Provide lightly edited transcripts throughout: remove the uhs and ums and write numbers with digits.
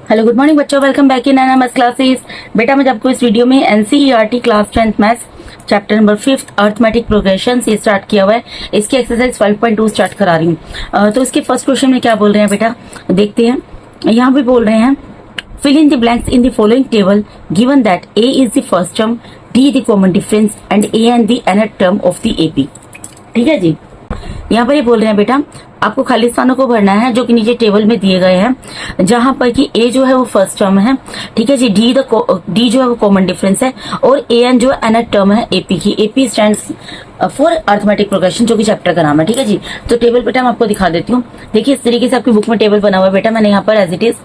Hello good morning बच्चों, welcome back in NMS classes. बेटा मैं आपको इस वीडियो में NCERT class 10th maths chapter number 5 arithmetic progression से स्टार्ट किया हुआ है। इसकी एक्सरसाइज 5.2 स्टार्ट करा रही हूँ। तो इसके फर्स्ट क्वेश्चन में क्या बोल रहे हैं बेटा, देखते हैं। यहाँ पे बोल रहे हैं fill in the blanks in the following table given that A is the first term, D the common difference and A and the nth term of the AP. ठीक है जी, यहाँ पर ये बोल रहे हैं बेटा आपको खाली स्थानों को भरना है जो कि नीचे टेबल में दिए गए हैं, जहां पर कि ए जो है वो फर्स्ट टर्म है। ठीक है जी, डी जो है वो कॉमन डिफरेंस है और ए एन जो है nth टर्म है एपी की। AP stands for arithmetic progression, जो कि चैप्टर का नाम है। ठीक है जी, तो टेबल बेटा मैं आपको दिखा देती हूँ। देखिए इस तरीके से आपकी बुक में टेबल बना हुआ है बेटा, मैंने यहाँ पर एज इट इज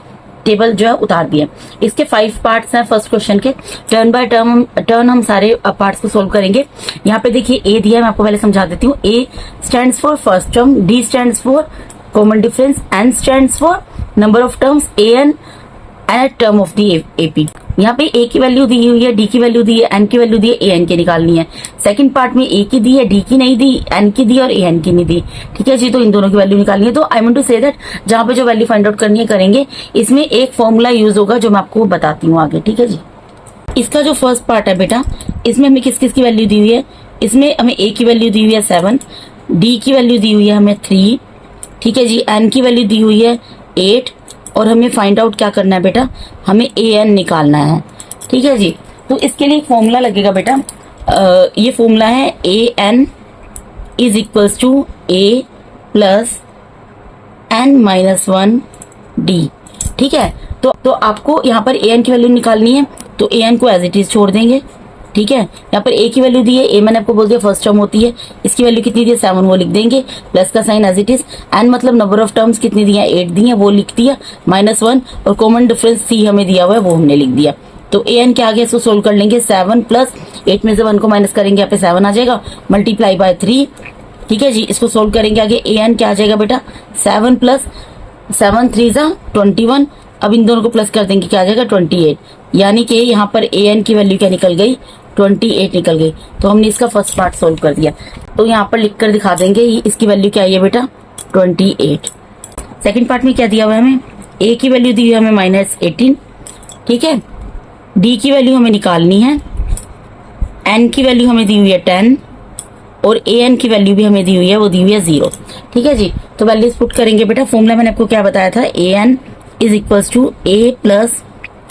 टेबल जो है उतार दिए। इसके 5 पार्ट्स हैं फर्स्ट क्वेश्चन के। टर्न बाय टर्न हम सारे पार्ट्स को सोल्व करेंगे। यहाँ पे देखिए ए दिया है, मैं आपको पहले समझा देती हूँ। A stands for first term, D stands for common difference, N stands for number of terms, A N nth term of the AP. यहाँ पे ए की वैल्यू दी हुई है, डी की वैल्यू दी है, एन की वैल्यू दी है, ए एन की निकालनी है। सेकंड पार्ट में ए की दी है, डी की नहीं दी, एन की दी और ए एन की नहीं दी। ठीक है जी, तो इन दोनों की वैल्यू निकालनी है। तो I want to say that जहां पे जो वैल्यू फाइंड आउट करनी है करेंगे। इसमें एक फॉर्मूला यूज होगा जो मैं आपको बताती हूँ आगे। ठीक है जी, इसका जो फर्स्ट पार्ट है बेटा, इसमें हमें किस किस की वैल्यू दी हुई है। इसमें हमें ए की वैल्यू दी हुई है 7, डी की वैल्यू दी हुई है हमें 3। ठीक है जी, एन की वैल्यू दी हुई है 8 और हमें फाइंड आउट क्या करना है बेटा, हमें ए एन निकालना है। ठीक है जी, तो इसके लिए एक फॉर्मूला लगेगा बेटा। ये फॉर्मूला है A N is equals to A plus N minus 1 D. ठीक है, तो आपको यहाँ पर ए एन की वैल्यू निकालनी है, तो ए एन को एज इट इज छोड़ देंगे। ठीक है, यहाँ पर ए की वैल्यू दी है, ए मैंने आपको बोल दिया फर्स्ट टर्म होती है। इसकी वैल्यू कितनी दी है 7, वो लिख देंगे। प्लस का sign as it is. N मतलब नंबर ऑफ टर्म्स कितनी दी है 8 दी है, वो लिख दिया। -1 और कॉमन डिफरेंस सी हमें दिया हुआ है, वो हमने लिख दिया। तो ए एन क्या आ गया, इसको सोल्व कर लेंगे। 7 प्लस 8 में से 1 को माइनस करेंगे, यहाँ पे 7 आ जाएगा, मल्टीप्लाई बाय 3। ठीक है जी, इसको सोल्व करेंगे आगे। ए एन क्या आ जाएगा बेटा, 7 प्लस 7 3 जा 21। अब इन दोनों को प्लस कर देंगे, क्या आ जाएगा 28। यानी कि यहाँ पर ए एन की वैल्यू क्या निकल गई, 28 निकल गई। तो हमने इसका फर्स्ट पार्ट सोल्व कर दिया। तो यहाँ पर लिख कर दिखा देंगे इसकी वैल्यू क्या है बेटा 28। सेकंड पार्ट में क्या दिया हुआ है हमें, ए की वैल्यू दी हुई है हमें -18। ठीक है, डी की वैल्यू हमें निकालनी है, एन की वैल्यू हमें दी हुई है 10 और ए एन की वैल्यू भी हमें दी हुई है, वो दी हुई है 0। ठीक है जी, तो वैल्यूज पुट करेंगे बेटा। फॉर्मूला मैंने आपको क्या बताया था, A N is equals to A plus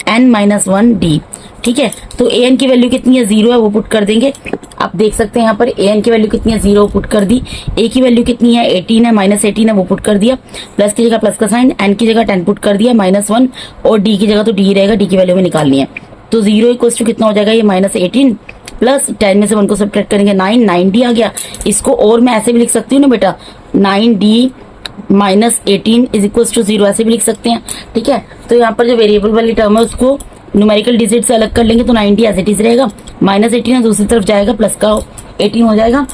N minus 1 D. ठीक है, तो ए एन की वैल्यू कितनी है 0 है, वो पुट कर देंगे। आप देख सकते हैं यहाँ पर ए एन की वैल्यू कितनी है 0 पुट कर दी। ए की वैल्यू कितनी है 18 है, -18 है, वो पुट कर दिया। प्लस की जगह प्लस का साइन, एन की जगह 10 पुट कर दिया, -1 और डी की जगह तो डी रहेगा, डी की वैल्यू में निकालनी है। तो 0 इक्वल्स टू कितना हो जाएगा, ये -18 प्लस 10 में से 1 को सब्ट्रैक्ट करेंगे 9 डी आ गया। इसको और मैं ऐसे भी लिख सकती हूँ ना बेटा, 9D -18 इज इक्वल्स टू 0, ऐसे भी लिख सकते हैं। ठीक है, तो यहाँ पर जो वेरिएबल वाली टर्म है उसको न्यूमेरिकल डिजिट से अलग कर लेंगे, तो 90 एज इट इज रहेगा। -18 दूसरी तरफ जाएगा, प्लस का 18 हो जाएगा।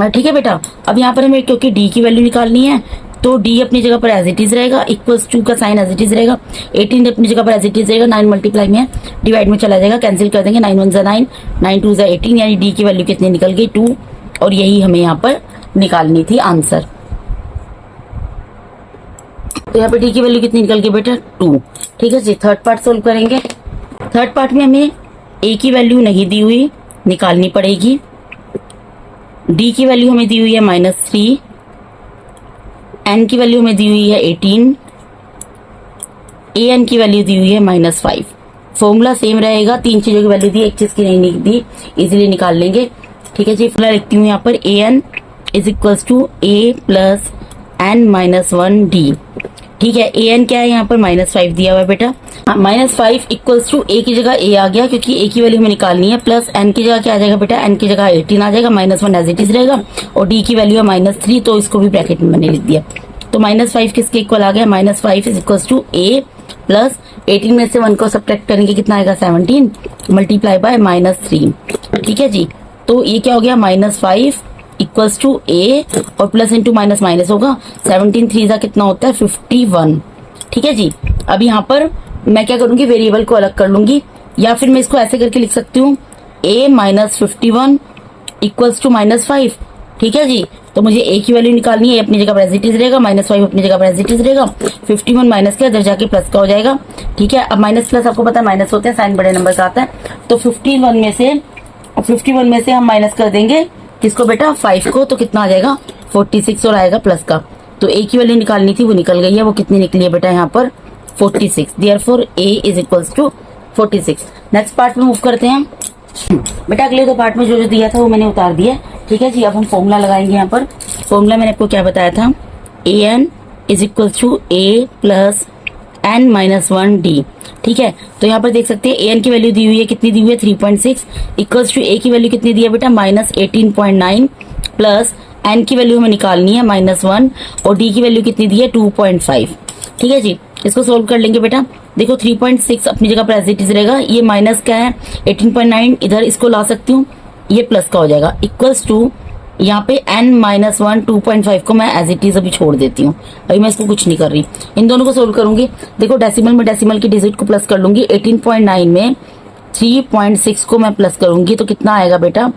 ठीक है बेटा, अब यहाँ पर हमें क्योंकि डी की वैल्यू निकालनी है, तो डी अपनी जगह पर एज इट इज रहेगा, इक्वल्स टू का साइन एज इट इज रहेगा, 18 अपनी जगह पर एज इट इज रहेगा, 9 मल्टीप्लाई में डिवाइड में चला जाएगा, कैंसिल कर देंगे। 9 1 जा 9, 9 2 जा 18, यानी डी की वैल्यू कितनी निकल गई 2, और यही हमें यहाँ पर निकालनी थी आंसर। तो यहाँ पे डी की वैल्यू कितनी निकल गई बेटा 2। ठीक है जी, थर्ड पार्ट सोल्व करेंगे। थर्ड पार्ट में हमें ए की वैल्यू नहीं दी हुई, निकालनी पड़ेगी। डी की वैल्यू हमें दी हुई है -3, एन की वैल्यू हमें दी हुई है 18, ए एन की वैल्यू दी हुई है -5। फॉर्मूला सेम रहेगा, 3 चीजों की वैल्यू दी, एक चीज की नहीं दी, इजिली निकाल लेंगे। ठीक है जी, फॉर्मूला लिखती हूँ यहाँ पर, A N is equals to A plus N minus 1 D. ठीक है, ए एन क्या है यहाँ पर -5 दिया हुआ है बेटा। -5 इक्वल्स टू ए की जगह ए आ गया, क्योंकि ए की वैल्यू हमें निकालनी है, प्लस एन की जगह क्या आ जाएगा बेटा, एन की जगह 18 आ जाएगा, -1 एज इट इज रहेगा, और डी की वैल्यू है -3, तो इसको भी ब्रैकेट में मैंने लिख दिया। तो -5 किसके इक्वल आ गया, -5 is equals to A plus 18 में से 1 को सब्ट्रैक्ट करेंगे, कितना आएगा 17 मल्टीप्लाई बाय -3। ठीक है जी, तो ये क्या हो गया -5 इक्वल्स टू ए और प्लस इंटू माइनस माइनस होगा, 17 3 का कितना होता है 51। ठीक है जी, अब यहाँ पर मैं क्या करूंगी, वेरिएबल को अलग कर लूंगी, या फिर मैं इसको ऐसे करके लिख सकती हूँ, a -51 इक्वल्स टू -5 ठीक है जी। तो मुझे ए की वैल्यू निकालनी है, अपनी जगह पर एज इट इज रहेगा, -5 अपनी जगह पर एज इट इज रहेगा, 51 माइनस का इधर जाके प्लस का हो जाएगा। ठीक है, अब माइनस प्लस आपको पता है माइनस होते हैं, साइन बड़े नंबर का आता है। तो 51 में से हम माइनस कर देंगे किसको बेटा, 5 को, तो कितना आ जाएगा 46 और आएगा प्लस का। तो ए की वैल्यू निकालनी थी, वो निकल गई है। वो कितनी निकली है बेटा यहाँ पर 46। Therefore A is equals to 46। Next part में मूव करते हैं बेटा। अगले दो पार्ट में जो जो दिया था वो मैंने उतार दिया। ठीक है जी, अब हम फॉर्मूला लगाएंगे। यहाँ पर फॉर्मूला मैंने आपको क्या बताया था, A N is equal to A plus N minus 1 D. ठीक है, तो यहाँ पर देख सकते हैं ए एन की वैल्यू दी हुई है, कितनी दी हुई है 3.6, इक्वल्स टू ए की वैल्यू कितनी दी है बेटा -18.9, प्लस एन की वैल्यू हमें निकालनी है -1, और डी की वैल्यू कितनी दी है 2.5। ठीक है जी, इसको सोल्व कर लेंगे बेटा। देखो 3.6 अपनी जगह पर एज इट इज रहेगा, ये माइनस का है 18.9, इधर इसको ला सकती हूँ, ये प्लस का हो जाएगा, इक्वल्स टू यहाँ पे n-1 2.5 को मैं एज इट इज अभी छोड़ देती हूँ, अभी मैं इसको कुछ नहीं कर रही, इन दोनों को सोल्व करूंगी। देखो डेसिमल में डेसिमल की डिजिट को प्लस कर लूंगी, 18.9 में 3.6 को मैं प्लस करूंगी तो कितना आएगा बेटा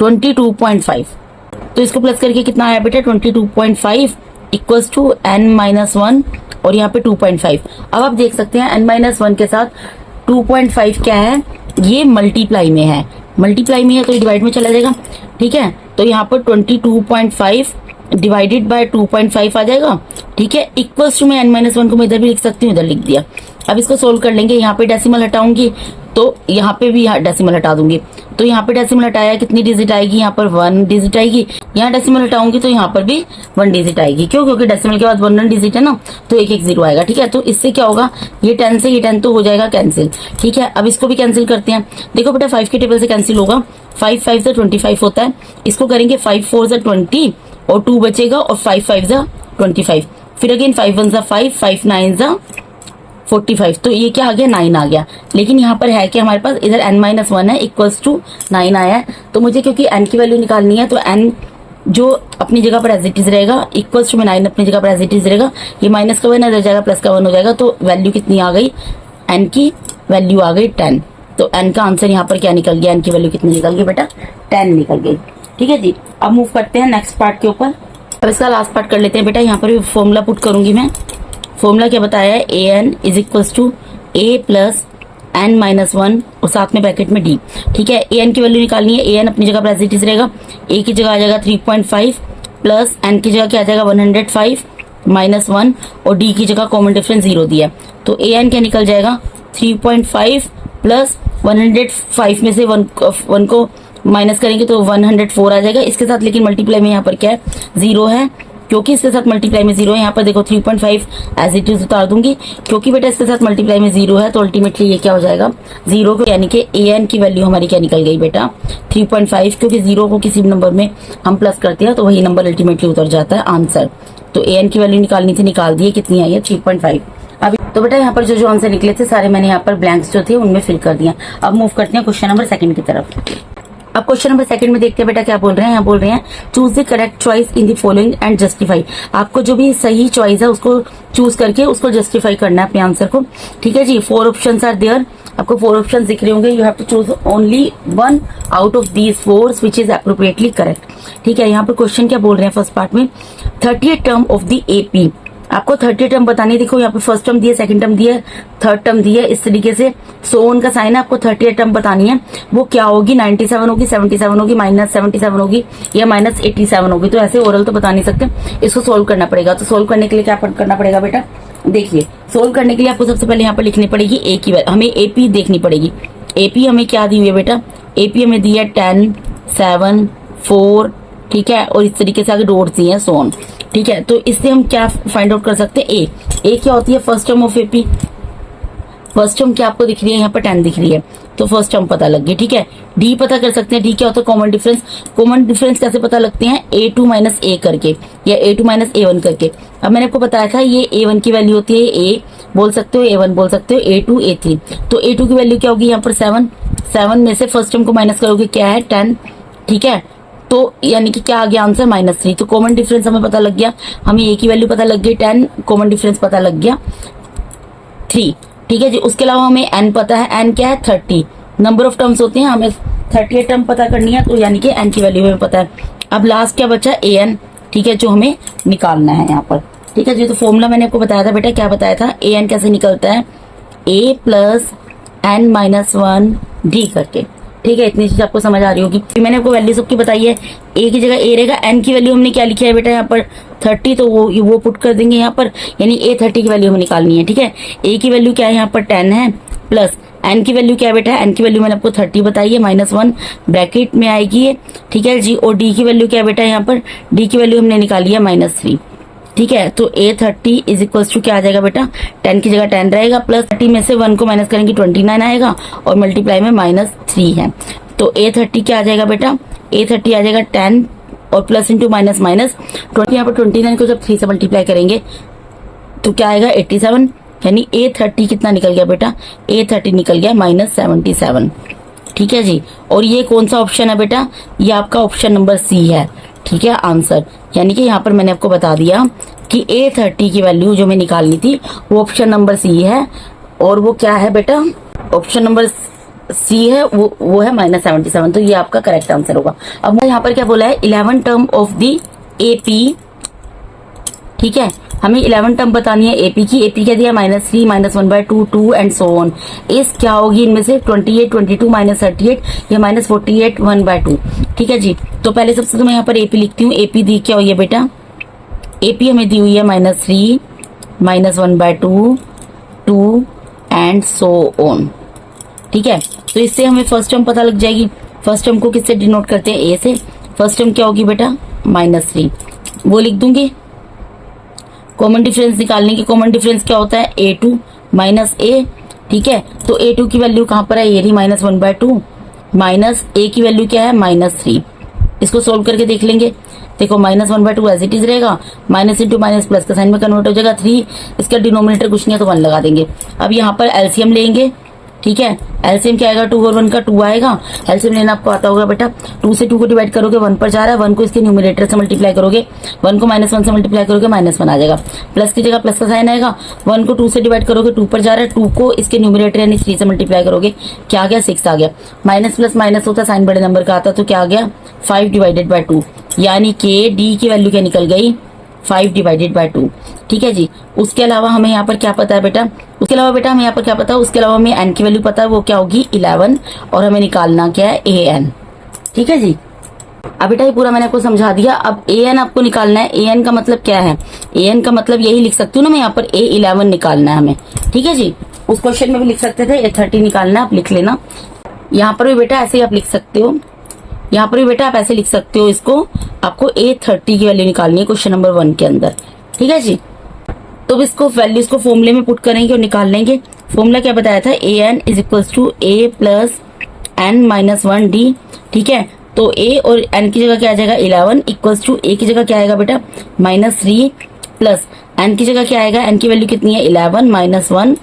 22.5। तो इसको प्लस करके कितना आया बेटा 22.5 इक्वल्स टू n-1 और यहाँ पे 2.5। अब आप देख सकते हैं n-1 के साथ 2.5 क्या है, ये मल्टीप्लाई में है, मल्टीप्लाई में है तो डिवाइड में चला जाएगा। ठीक है, तो यहाँ पर 22.5 डिवाइडेड बाय 2.5 आ जाएगा। ठीक है, इक्वल्स टू में n-1 को मैं इधर भी लिख सकती हूँ, इधर लिख दिया। अब इसको सोल्व कर लेंगे, यहाँ पे डेसिमल हटाऊंगी तो यहाँ पे भी डेसिमल हटा दूंगी, तो यहाँ पे डेसिमल हटाया कितनी डिजिट आएगी, यहाँ पर 1 डिजिट आएगी, यहाँ डेसिमल हटाऊंगी तो यहाँ पर भी 1 डिजिट आएगी। क्यों, क्योंकि डेसिमल के बाद 1 डिजिट है ना, तो 1 1 0 आएगा। ठीक है, तो इससे क्या होगा, ये 10 से ये 10 तो हो जाएगा कैंसिल। ठीक है, अब इसको भी कैंसिल करते हैं। देखो बेटा 5 के टेबल से कैंसिल होगा, 5 5 से 25 होता है, इसको करेंगे 5 4 से 20 और 2 बचेगा, और 5 5 से 25, फिर अगेन 5 1 से 5, 5 9 से 45, तो ये क्या आ गया 9 आ गया। लेकिन यहाँ पर है कि हमारे पास इधर n-1 है, इक्वल्स टू 9 आया है, तो मुझे क्योंकि n की वैल्यू निकालनी है तो n जो अपनी जगह पर एज इट इज रहेगा, इक्वल्स टू में 9 अपनी जगह पर एज इट इज रहेगा, ये माइनस का 1 आ जाएगा, प्लस का 1 हो जाएगा, तो वैल्यू कितनी आ गई, n की वैल्यू आ गई 10। तो n का आंसर यहाँ पर क्या निकल गया, n की वैल्यू कितनी निकल गई बेटा 10 निकल गई। ठीक है जी, अब मूव करते हैं नेक्स्ट पार्ट के ऊपर। अब इसका लास्ट पार्ट कर लेते हैं बेटा। यहाँ पर भी फॉर्मूला पुट करूंगी मैं। फॉर्मूला क्या बताया है, A N is equals to A plus n-1 और साथ में ब्रैकेट में d। ठीक है, ए एन की वैल्यू निकालनी है, ए एन अपनी जगह पर एज इट इज रहेगा, ए की जगह आ जाएगा 3.5 प्लस एन की जगह क्या आ जाएगा 105 -1 और d की जगह कॉमन डिफरेंस 0 दिया, तो ए एन क्या निकल जाएगा 3.5 प्लस 105 में से 1 को माइनस करेंगे तो 104 आ जाएगा। इसके साथ लेकिन मल्टीप्लाई में यहाँ पर क्या है 0 है, क्योंकि इसके साथ मल्टीप्लाई में 0 है। यहाँ पर देखो 3.5 एज इट इज उतार दूंगी, क्योंकि बेटा इसके साथ मल्टीप्लाई में 0 है, तो अल्टीमेटली ये क्या हो जाएगा 0 को, यानी कि ए एन की वैल्यू हमारी क्या निकल गई बेटा 3.5, क्योंकि 0 को किसी भी नंबर में हम प्लस करते हैं तो वही नंबर अल्टीमेटली उतर जाता है आंसर। तो ए एन की वैल्यू निकालनी थी, निकाल दी है, कितनी आई है 3.5। अब तो बेटा यहाँ पर जो आंसर निकले थे सारे मैंने यहाँ पर ब्लैंक्स जो थे उनमें फिल कर दिया। अब मूव करते हैं क्वेश्चन नंबर 2 की तरफ। अब क्वेश्चन नंबर 2 में देखते हैं बेटा क्या बोल रहे हैं। यहाँ बोल रहे हैं choose the correct choice in the following and justify. आपको जो भी सही चॉइस है उसको चूज करके उसको जस्टिफाई करना है अपने आंसर को। ठीक है जी, 4 ऑप्शंस आर देयर, आपको 4 ऑप्शन दिख रहे होंगे, you have to choose only 1 out of these 4 which is appropriately correct. ठीक है, यहाँ पर क्वेश्चन क्या बोल रहे हैं फर्स्ट पार्ट में 30th term of the AP, आपको 30 टर्म बतानी। देखो यहाँ पे फर्स्ट टर्म दिया, सेकंड टर्म दिया, थर्ड टर्म दिया, इस तरीके से सोन का साइन है, आपको 30 टर्म बतानी है। वो क्या होगी 97 होगी, 77 होगी, -77 होगी या -87 होगी। तो ऐसे ओरल तो बता नहीं सकते, इसको सोल्व करना पड़ेगा। तो सोल्व करने के लिए क्या करना पड़ेगा बेटा, देखिए सोल्व करने के लिए आपको सबसे पहले यहाँ पर लिखनी पड़ेगी ए की वैल्यू, हमें एपी देखनी पड़ेगी। एपी हमें क्या दी हुई है बेटा, एपी हमें दी है 10 7 4, ठीक है, और इस तरीके से आगे डॉट्स दिए हैं सोन। ठीक है, तो इससे हम क्या फाइंड आउट कर सकते हैं, ए क्या होती है first term of AP. First term क्या आपको दिख रही है, यहाँ पर 10 दिख रही है, तो फर्स्ट टर्म पता लग गई। ठीक है, डी पता कर सकते हैं, डी क्या होता है कॉमन डिफरेंस। कॉमन डिफरेंस कैसे पता लगते हैं, a2 - a करके या a2 - a1 करके। अब मैंने आपको बताया था ये a1 की वैल्यू होती है, a बोल सकते हो, a1 बोल सकते हो, a2 a3। तो a2 की वैल्यू क्या होगी यहाँ पर 7 में से फर्स्ट टर्म को माइनस करोगे क्या है 10। ठीक है, तो यानी कि क्या आ गया आंसर -3। तो कॉमन डिफरेंस हमें पता लग गया, हमें ए की वैल्यू पता लग गई 10, कॉमन डिफरेंस पता लग गया 3। ठीक है जी, उसके अलावा हमें n पता है, n क्या है 30। नंबर ऑफ टर्म्स होते हैं, हमें 38 टर्म पता करनी है, तो यानी कि n की वैल्यू हमें पता है। अब लास्ट क्या बचा, an, ठीक है, जो हमें निकालना है यहाँ पर। ठीक है जी, तो फॉर्मूला मैंने आपको बताया था बेटा, क्या बताया था, an कैसे निकलता है, a plus n minus 1 d करके। ठीक है, इतनी चीज आपको समझ आ रही होगी। मैंने आपको वैल्यू सबकी बताई है, a की जगह a रहेगा, n की वैल्यू हमने क्या लिखा है बेटा यहाँ पर 30, तो वो पुट कर देंगे यहाँ पर, यानी a 30 की वैल्यू हमें निकालनी है। ठीक है, a की वैल्यू क्या है यहाँ पर 10 है, प्लस n की वैल्यू क्या है बेटा, n की वैल्यू मैंने आपको 30 बताई है, -1 ब्रैकेट में आएगी ये। ठीक है जी, और d की वैल्यू क्या है बेटा यहाँ पर, d की वैल्यू हमने निकाली है -3। ठीक है, तो a30 इज इक्वल्स टू क्या आ जाएगा बेटा, 10 की जगह 10 रहेगा, प्लस 30 में से 1 को माइनस करेंगे 29 आएगा, और मल्टीप्लाई में -3 है, तो a30 क्या आ जाएगा बेटा, a30 आ जाएगा 10 और प्लस इंटू माइनस माइनस 20, यहाँ पर 29 को जब 3 से मल्टीप्लाई करेंगे तो क्या आएगा 87, यानी a30 कितना निकल गया बेटा, a30 निकल गया -77। ठीक है जी, और ये कौन सा ऑप्शन है बेटा, ये आपका ऑप्शन नंबर सी है। ठीक है, आंसर, यानी कि यहाँ पर मैंने आपको बता दिया कि a30 की वैल्यू जो मैं निकालनी थी वो ऑप्शन नंबर सी है, और वो क्या है बेटा, ऑप्शन नंबर सी है, वो है -77, तो ये आपका करेक्ट आंसर होगा। अब यहाँ पर क्या बोला है, 11 टर्म ऑफ दी एपी। ठीक है, हमें 11 टर्म बतानी है एपी की। एपी क्या दिया, -3, -1/2, 2 एंड सो ऑन। इस क्या होगी इनमें से, 28, 22 -38 या -48 1/2। ठीक है जी, तो पहले सबसे तो मैं यहाँ पर एपी लिखती हूँ। एपी दी क्या हुई है बेटा, एपी हमें दी हुई है -3, -1/2, 2 एंड सो ऑन। ठीक है, तो इससे हमें फर्स्ट टर्म पता लग जाएगी। फर्स्ट टर्म को किससे डिनोट करते हैं, ए से। फर्स्ट टर्म क्या होगी बेटा, -3, वो लिख दूंगी। कॉमन डिफरेंस निकालने की, कॉमन डिफरेंस क्या होता है, a2 माइनस a। ठीक है, तो a2 की वैल्यू कहां पर है, ये रही -1/2, माइनस a की वैल्यू क्या है -3। इसको सोल्व करके देख लेंगे। देखो -1/2 एज इट इज रहेगा, माइनस इंटू माइनस प्लस का साइन में कन्वर्ट हो जाएगा 3, इसका डिनोमिनेटर कुछ नहीं है तो 1 लगा देंगे। अब यहाँ पर एलसीएम लेंगे। ठीक है, एलसीएम क्या आएगा, 2 और 1 का 2 आएगा। एलसीएम लेना आपको आता होगा बेटा, 2 से 2 को डिवाइड करोगे 1 पर जा रहा है, 1 को इसके न्यूमरेटर से मल्टीप्लाई करोगे, 1 को -1 से मल्टीप्लाई करोगे -1 आ जाएगा, प्लस की जगह प्लस का साइन आएगा। 1 को 2 से डिवाइड करोगे 2 पर जा रहा है, 2 को इसके न्यूमरेटर यानी 3 से मल्टीप्लाई करोगे, क्या आ गया 6 आ गया। माइनस प्लस माइनस होता, साइन बड़े नंबर का आता, तो क्या आ गया 5/2, यानी कि डी की वैल्यू क्या निकल गई, 5/2। ठीक है जी, उसके अलावा हमें यहाँ पर क्या पता है बेटा, उसके अलावा बेटा हमें यहाँ पर क्या पता है, उसके अलावा हमें एन की वैल्यू पता है, वो क्या होगी 11, और हमें निकालना क्या है an। ठीक है जी, अब बेटा ये पूरा मैंने आपको समझा दिया। अब an आपको निकालना है। an का मतलब क्या है, an का मतलब यही लिख सकती हूँ ना मैं यहाँ पर, a11 निकालना है हमें। ठीक है जी, उस क्वेश्चन में भी लिख सकते थे a30 निकालना, आप लिख लेना। यहाँ पर भी बेटा ऐसे ही आप लिख सकते हो, यहाँ पर भी बेटा आप ऐसे लिख सकते हो, इसको आपको a30 की वैल्यू निकालनी है क्वेश्चन नंबर 1 के अंदर। ठीक है जी, तो इसको वैल्यूज को फॉर्मूले में पुट करेंगे और निकाल लेंगे। फॉर्मूला क्या बताया था, an is equals to a plus n-1d। ठीक है, तो a और n की जगह क्या आ जाएगा 11 इक्वल्स टू a की जगह क्या आएगा बेटा -3, प्लस n की जगह क्या आएगा, n की वैल्यू कितनी है 11 -1।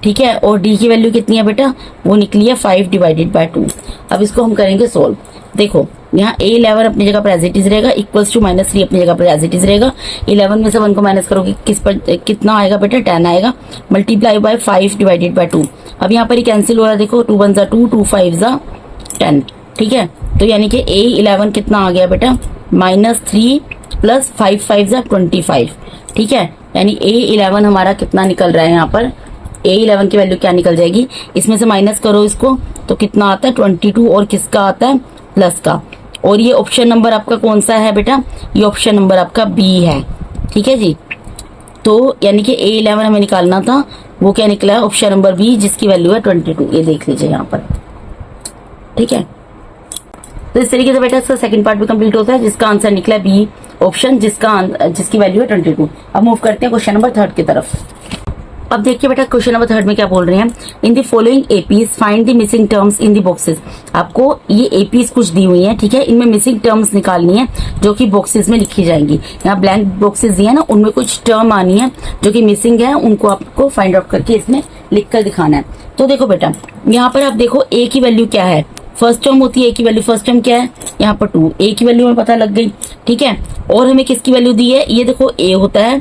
ठीक है, और d की वैल्यू कितनी है बेटा, वो निकली है 5/2। अब इसको हम करेंगे सोल्व। देखो यहाँ a11 अपनी जगह पर एज इट इज रहेगा, इक्वल्स टू -3 अपनी जगह पर एज इट इज रहेगा। 11 में से 1 को माइनस करोगे किस पर कितना आएगा बेटा, 10 आएगा, मल्टीप्लाई बाय 5/2। अब यहाँ पर ही कैंसिल हो रहा है, देखो 2 1 2, 2 5 10। ठीक है, तो यानी कि a11 कितना आ गया बेटा, -3 प्लस 5 5 25। ठीक है, यानी a11 हमारा कितना निकल रहा है, यहाँ पर a11 की वैल्यू क्या निकल जाएगी, इसमें से माइनस करो इसको तो कितना आता है 22, और किसका आता है प्लस का। और ये ऑप्शन नंबर आपका कौन सा है बेटा, ये ऑप्शन नंबर आपका बी है। ठीक है जी, तो यानी कि a11 हमें निकालना था, वो क्या निकला है ऑप्शन नंबर बी, जिसकी वैल्यू है 22। ये देख लीजिए यहाँ पर। ठीक है, तो इस तरीके से बेटा इसका सेकंड पार्ट भी कंप्लीट होता है, जिसका आंसर निकला है बी ऑप्शन, जिसकी वैल्यू है 22। अब मूव करते हैं क्वेश्चन नंबर 3 की तरफ। अब देखिए बेटा क्वेश्चन नंबर 3 में क्या बोल रहे हैं, इन the following APs find the missing terms in the boxes. आपको ये एपीज कुछ दी हुई है। ठीक है, इनमें मिसिंग टर्म्स निकालनी है जो कि बॉक्सेस में लिखी जाएंगी। यहाँ ब्लैंक बॉक्सेस दिए है ना, उनमें कुछ टर्म आनी है जो कि मिसिंग है, उनको आपको फाइंड आउट करके इसमें लिख कर दिखाना है। तो देखो बेटा यहाँ पर आप देखो ए की वैल्यू क्या है, फर्स्ट टर्म होती है ए की वैल्यू, फर्स्ट टर्म क्या है यहाँ पर 2, ए की वैल्यू में पता लग गई। ठीक है, और हमें किसकी वैल्यू दी है, ये देखो ए होता है,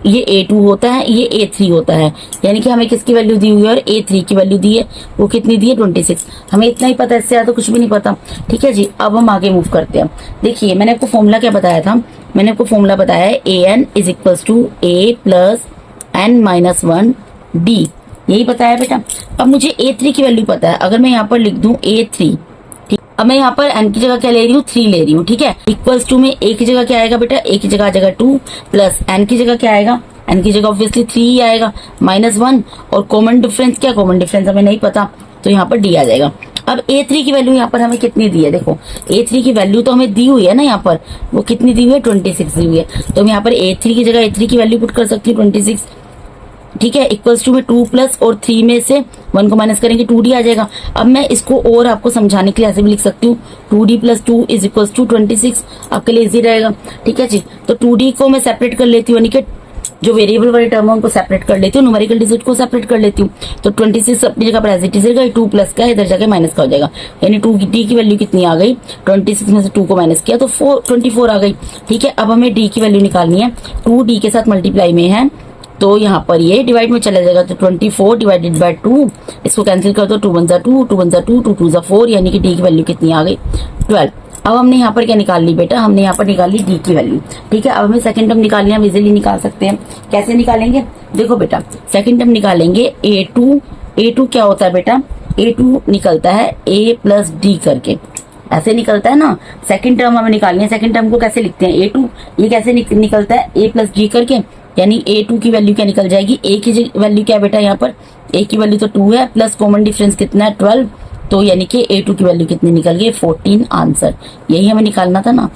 ये A2 होता है, ये A3 होता है, यानी कि हमें किसकी वैल्यू दी हुई है और A3 की वैल्यू दी है, वो कितनी दी है 26। हमें इतना ही पता है, इससे ज्यादा कुछ भी नहीं पता। ठीक है जी, अब हम आगे मूव करते हैं। देखिए मैंने आपको फॉर्मूला क्या बताया था, मैंने आपको फॉर्मूला बताया है AN is equals to A plus N minus 1 D, यही बताया बेटा। अब मुझे A3 की वैल्यू पता है, अगर मैं यहाँ पर लिख दूं A3, अब मैं यहाँ पर n की जगह क्या ले रही हूँ 3 ले रही हूँ। ठीक है, इक्वल्स टू में a की जगह क्या आएगा बेटा, a की जगह आ जाएगा 2 प्लस n की जगह क्या आएगा, n की जगह ऑब्वियसली 3 ही आएगा माइनस 1, और कॉमन डिफरेंस क्या, कॉमन डिफरेंस हमें नहीं पता, तो यहाँ पर d आ जाएगा। अब A3 की वैल्यू यहाँ पर हमें कितनी दी है, देखो A3 की वैल्यू तो हमें दी हुई है ना, यहाँ पर वो कितनी दी हुई है 26 दी हुई है, तो हम यहाँ पर A3 की जगह A3 की वैल्यू पुट कर सकती हूँ 26। ठीक है, इक्वल्स टू में 2 प्लस और 3 में से 1 को माइनस करेंगे 2D आ जाएगा। अब मैं इसको और आपको समझाने के लिए ऐसे भी लिख सकती हूँ 2D plus 2 is equals to 26, आपके लिए इजी रहेगा। ठीक है जी, तो 2D को मैं सेपरेट कर लेती हूँ, यानी कि जो वेरिएबल वाले टर्म है उनको सेपरेट कर लेती हूँ, न्यूमेरिकल डिजिट को सेपरेट कर लेती हूँ, तो 26 अपनी जगह पर एज इट इज रहेगा, 2 प्लस का इधर जाके माइनस का हो जाएगा, यानी 2D की वैल्यू कितनी आ गई, 26 में से 2 को माइनस किया तो 24 आ गई। ठीक है, अब हमें D की वैल्यू निकालनी है, 2D के साथ मल्टीप्लाई में है, तो यहाँ पर ये डिवाइड में चला जाएगा, तो 24 डिवाइडेड बाय 2, इसको कैंसिल कर दो, 2 1 2, 2 1 2, 2 2 4, यानी कि D की वैल्यू कितनी आ गई 12। अब हमने यहाँ पर क्या निकाल ली बेटा, हमने यहाँ पर निकाल ली D की वैल्यू। ठीक है, अब हमें सेकंड टर्म निकालनी है, हम इजीली निकाल सकते हैं। कैसे निकालेंगे, देखो बेटा सेकंड टर्म निकालेंगे A2 क्या होता है बेटा, A2 निकलता है A प्लस D करके, ऐसे निकलता है ना। सेकंड टर्म हमें निकालनी है, सेकंड टर्म को कैसे लिखते हैं A2, ये कैसे निकलता है A प्लस D करके, यानी A2 की वैल्यू क्या निकल जाएगी, A की वैल्यू क्या है बेटा, यहाँ पर A की वैल्यू तो 2 है, प्लस कॉमन डिफरेंस कितना है 12, तो यानी कि A2 की वैल्यू कितनी निकल गई 14 आंसर, यही हमें निकालना था ना।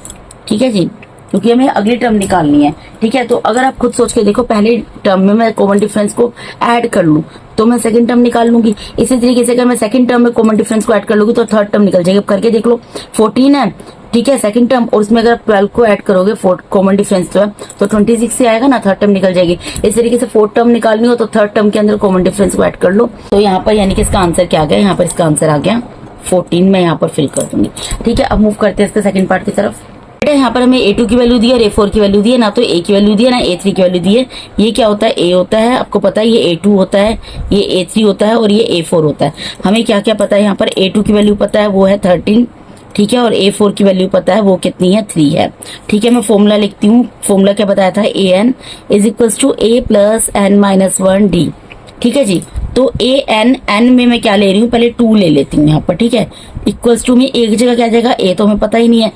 ठीक है जी, क्योंकि हमें अगली टर्म निकालनी है। ठीक है, तो अगर आप खुद सोच के देखो, पहले टर्म में मैं कॉमन डिफरेंस को ऐड कर लूं तो मैं सेकंड टर्म निकाल लूंगी, इसी तरीके से अगर मैं सेकंड टर्म में कॉमन डिफरेंस को ऐड कर लूंगी तो थर्ड टर्म निकल जाएगी। अब करके देख लो, 14 है, ठीक है सेकंड टर्म, और उसमें अगर 12 को ऐड करोगे कॉमन डिफरेंस तो है तो 26 से आएगा ना, थर्ड टर्म निकल जाएगी। इस तरीके से फोर्थ टर्म निकालनी हो तो थर्ड टर्म के अंदर कॉमन डिफरेंस को ऐड कर लो, तो यहाँ पर यानी कि इसका आंसर क्या आ गया, यहाँ पर इसका आंसर आ गया 14, मैं यहाँ पर फिल कर दूंगी। ठीक है, अब मूव करते हैं इसके सेकंड पार्ट की तरफ। बेटा यहाँ पर हमें A2 की वैल्यू दी है और A4 की वैल्यू दी है, ना तो A की वैल्यू दी है ना A3 की वैल्यू दी है। ये क्या होता है, A होता है, आपको पता है ये A2 होता है, ये A3 होता है और ये A4 होता है। हमें क्या क्या पता है, यहाँ पर A2 की वैल्यू पता है वो है 13, ठीक है, और A4 की वैल्यू पता है वो कितनी है 3 है। ठीक है, मैं फॉर्मूला लिखती हूँ, फॉर्मूला क्या बताया था, AN is equals to A plus N minus 1 D। ठीक है जी, तो N में मैं क्या ले रही हूँ, पहले 2 ले लेती हूँ यहाँ पर। ठीक है, इक्वल्स टू में A की जगह क्या जाएगा, A तो हमें पता ही नहीं है,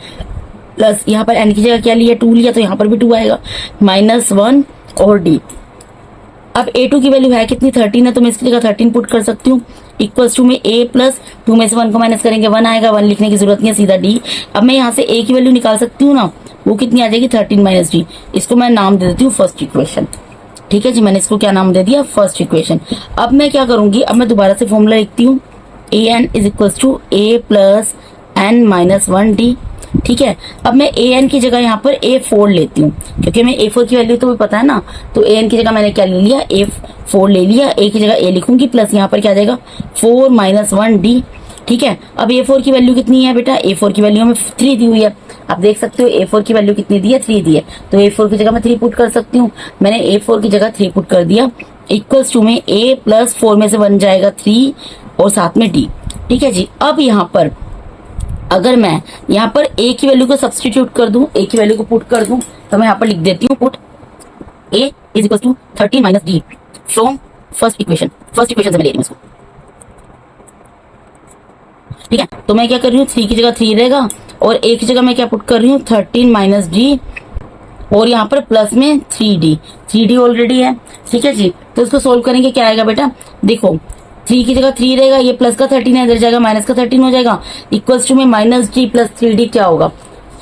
प्लस यहाँ पर N की जगह क्या लिया 2 लिया, तो यहाँ पर भी 2 आएगा, माइनस 1 और D। अब A2 की वैल्यू है कितनी 13 है, तो मैं इसकी जगह 13 पुट कर सकती हूँ, इक्वल्स टू में A प्लस 2 में से 1 को माइनस करेंगे 1 आएगा, 1 लिखने की जरूरत नहीं है, सीधा D। अब मैं यहाँ से A की वैल्यू निकाल सकती हूँ ना, वो कितनी आ जाएगी 13 माइनस D। इसको मैं नाम दे देती हूँ फर्स्ट इक्वेशन। ठीक है जी, मैंने इसको क्या नाम दे दिया, फर्स्ट इक्वेशन। अब मैं क्या करूंगी, अब मैं दोबारा से फॉर्मूला लिखती हूँ, AN is equals to A plus N minus 1 D। ठीक है, अब मैं AN की जगह यहाँ पर A4 लेती हूँ, क्योंकि मैं A4 की वैल्यू तो भी पता है ना, तो AN की जगह मैंने क्या ले लिया, A4 ले लिया, A की जगह A लिखूंगी, प्लस यहाँ पर क्या आ जाएगा 4 माइनस 1 D। ठीक है, अब A4 की वैल्यू कितनी है बेटा, A4 की वैल्यू हमें 3 दी हुई है, आप देख सकते हो A4 की वैल्यू कितनी दी है, 3 दी है, तो A4 की जगह मैं 3 पुट कर सकती हूँ। मैंने A4 की जगह 3 पुट कर दिया, इक्वल्स टू में A प्लस 4 में से 1 जाएगा 3 और साथ में D। ठीक है जी, अब यहाँ पर अगर मैं यहाँ पर A की वैल्यू को सब्सटीट्यूट कर दूं, A की वैल्यू को पुट कर दूं, तो मैं यहाँ पर लिख देती हूँ put A is equal to 13 minus D from first equation से मैं ले रही हूँ इसको। ठीक है, तो मैं क्या कर रही हूँ, 3 की जगह 3 रहेगा और A की जगह मैं क्या पुट कर रही हूँ 13 माइनस D, और यहाँ पर प्लस में 3D ऑलरेडी है। ठीक है जी, तो इसको सोल्व करेंगे, क्या आएगा बेटा, देखो 3 की जगह 3 रहेगा, ये प्लस का 13 है, इधर जाएगा माइनस का 13 हो जाएगा, इक्वल्स टू में माइनस D प्लस 3D क्या होगा,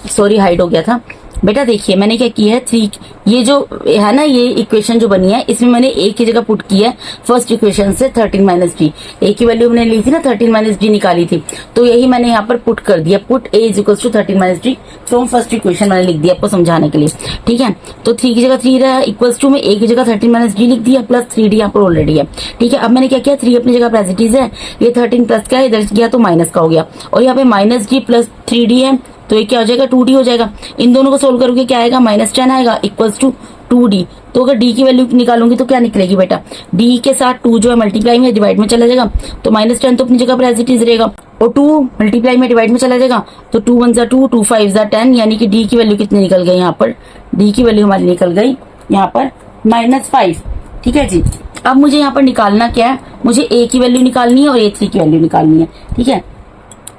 सॉरी हाइड हो गया था बेटा। देखिए मैंने क्या किया है, 3 ये जो है ना, ये इक्वेशन जो बनी है इसमें मैंने A की जगह पुट की है फर्स्ट इक्वेशन से 13 माइनस D। A की वैल्यू मैंने ली थी ना 13 माइनस D निकाली थी, तो यही मैंने यहाँ पर पुट कर दिया, put A is equal to 13 minus D from first equation मैंने लिख दिया आपको समझाने के लिए। ठीक है, तो 3 की जगह 3 रहा, इक्वल्स टू में A की जगह 13 माइनस D लिख दिया, प्लस 3D यहाँ पर ऑलरेडी है। ठीक है, अब मैंने क्या किया, 3 अपनी जगह पर एज इट इज है, ये 13 प्लस का है, इधर गया तो माइनस का हो गया, और यहाँ पे माइनस D प्लस 3D है, तो ये क्या हो जाएगा 2D हो जाएगा। इन दोनों को सोल्व करोगे क्या आएगा, माइनस 10 आएगा, इक्वल्स टू 2d। तो अगर d की वैल्यू निकालूंगी तो क्या निकलेगी बेटा, d के साथ 2 जो है मल्टीप्लाई में डिवाइड में चला जाएगा, तो -10 तो अपनी जगह पर एज इट इज रहेगा, और 2 मल्टीप्लाई में डिवाइड में चला जाएगा, तो 2 1 2, 2 5 10, यानी कि d की वैल्यू कितनी निकल गई यहाँ पर, d की वैल्यू हमारी निकल गई यहाँ पर -5। ठीक है जी। अब मुझे यहाँ पर निकालना क्या है, मुझे a की वैल्यू निकालनी है और a3 की वैल्यू निकालनी है। ठीक है,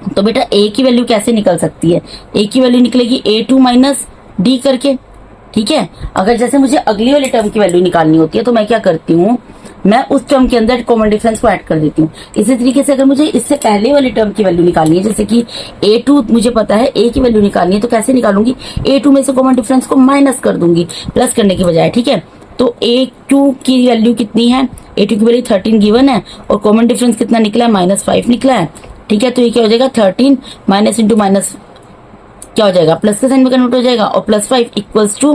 तो बेटा a की वैल्यू कैसे निकल सकती है, a की वैल्यू निकलेगी a2 माइनस d करके। ठीक है, अगर जैसे मुझे अगली वाली टर्म की वैल्यू निकालनी होती है तो मैं क्या करती हूँ, मैं उस टर्म के अंदर कॉमन डिफरेंस को ऐड कर देती हूँ। इसी तरीके से अगर मुझे इससे पहले वाली टर्म की वैल्यू निकालनी है, जैसे कि a2 मुझे पता है a की वैल्यू निकालनी है, तो कैसे निकालूंगी, a2 में से कॉमन डिफरेंस को माइनस कर दूंगी प्लस करने की बजाय। ठीक है, तो a2 की वैल्यू कितनी है, a2 की वैल्यू 13 गिवन है और कॉमन डिफरेंस कितना निकला है, -5 निकला है। ठीक है, तो ये क्या हो जाएगा, 13 माइनस इंटू माइनस क्या हो जाएगा, प्लस के साइन में कन्वर्ट हो जाएगा, और +5 इक्वल्स टू